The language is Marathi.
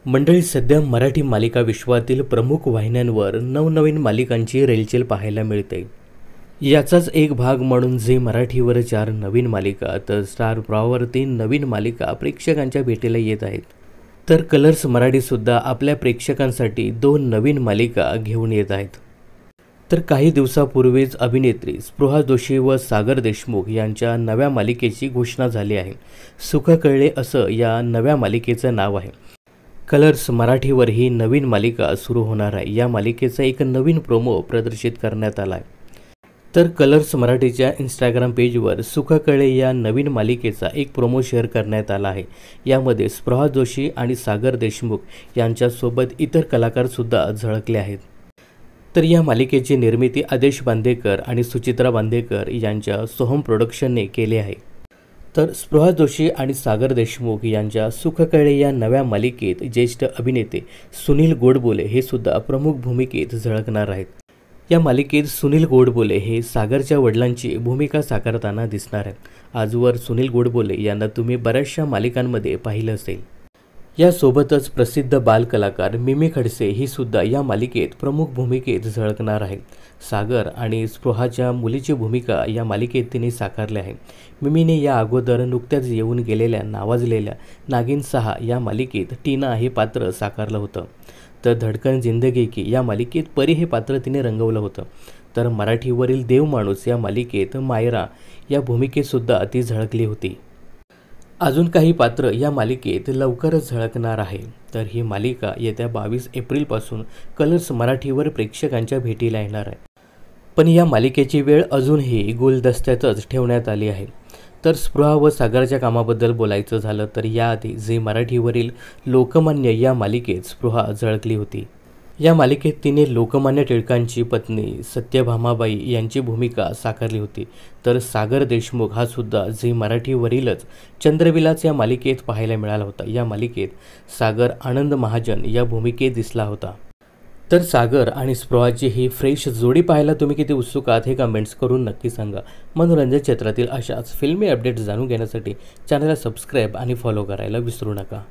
मंडळी, सध्या मराठी मालिका विश्वातील प्रमुख वाहिन्यांवर नवनवीन मालिकांची रेलचेल पाहायला मिळते। याचाच एक भाग म्हणून झी मराठीवर 4 नवीन मालिका तर स्टार प्रवाहवर 3 नवीन मालिका प्रेक्षकांच्या भेटीला येत आहेत। तर कलर्स मराठीसुद्धा आपल्या प्रेक्षकांसाठी 2 नवीन मालिका घेऊन येत आहेत। तर काही दिवसापूर्वीच अभिनेत्री स्पृहा जोशी व सागर देशमुख यांच्या नव्या मालिकेची घोषणा झाली आहे। सुख कळले असं या नव्या मालिकेचं नाव आहे। कलर्स मराठीवर ही नवीन मालिका सुरू होणार आहे। या मालिकेचा एक नवीन प्रोमो प्रदर्शित करण्यात आला आहे। तर कलर्स मराठीच्या इंस्टाग्राम पेजवर सुख कळले या नवीन मालिकेचा एक प्रोमो शेअर करण्यात आला आहे। यामध्ये स्पृहा जोशी आणि सागर देशमुख यांच्यासोबत इतर कलाकारसुद्धा झळकले आहेत। तर या मालिकेची निर्मिती आदेश बांदेकर आणि सुचित्रा बांदेकर यांच्या सोहम प्रोडक्शनने केली आहे। तर स्पृहा जोशी आणि सागर देशमुख यांच्या सुख कळले या नव्या मालिकेत ज्येष्ठ अभिनेते सुनील गोडबोले हे सुद्धा प्रमुख भूमिकेत झळकणार आहेत। या मालिकेत सुनील गोडबोले हे सागरच्या वडिलांची भूमिका साकारताना दिसणार आहेत। आजवर सुनील गोडबोले यांना तुम्ही बऱ्याचशा मालिकांमध्ये पाहिलं असेल। यासोबतच प्रसिद्ध बालकलाकार मिमी खडसे ही सुद्धा या मालिकेत प्रमुख भूमिकेत झळकणार आहे। सागर आणि स्पृहाच्या मुलीची भूमिका या मालिकेत तिने साकारली आहे। मिमीने या अगोदर नुकत्याच येऊन गेलेल्या नावाजलेल्या नागिन 6 या मालिकेत टीना हे पात्र साकारलं होतं। तर धडकन जिंदगी की या मालिकेत परी हे पात्र तिने रंगवलं होतं। तर मराठीवरील देव माणूस या मालिकेत मायरा या भूमिकेतसुद्धा ती झळकली होती। अजून काही पात्र या मालिकेत लवकरच झळकणार आहे। तर ही मालिका येत्या 22 एप्रिलपासून कलर्स मराठीवर प्रेक्षकांच्या भेटीला येणार आहे। पण या मालिकेची वेळ अजूनही गुलदस्त्यातच ठेवण्यात आली आहे। तर स्पृहा व सागरच्या कामाबद्दल बोलायचं झालं तर याआधी झी मराठीवरील लोकमान्य या मालिकेत स्पृहा झळकली होती। या मालिकेत तिने लोकमान्य टिळकांची पत्नी सत्यभामाबाई यांची भूमिका साकारली होती। तर सागर देशमुख हा सुद्धा झी मराठीवरीलच चंद्रविलास या मालिकेत पाहायला मिळाला होता। या मालिकेत सागर आनंद महाजन या भूमिकेत दिसला होता। तर सागर आणि स्पृहाची ही फ्रेश जोडी पाहायला तुम्ही किती उत्सुक आहात हे कमेंट्स करून नक्की सांगा। मनोरंजन क्षेत्रातील अशाच फिल्मी अपडेट्स जाणून घेण्यासाठी चॅनलला सबस्क्राईब आणि फॉलो करायला विसरू नका।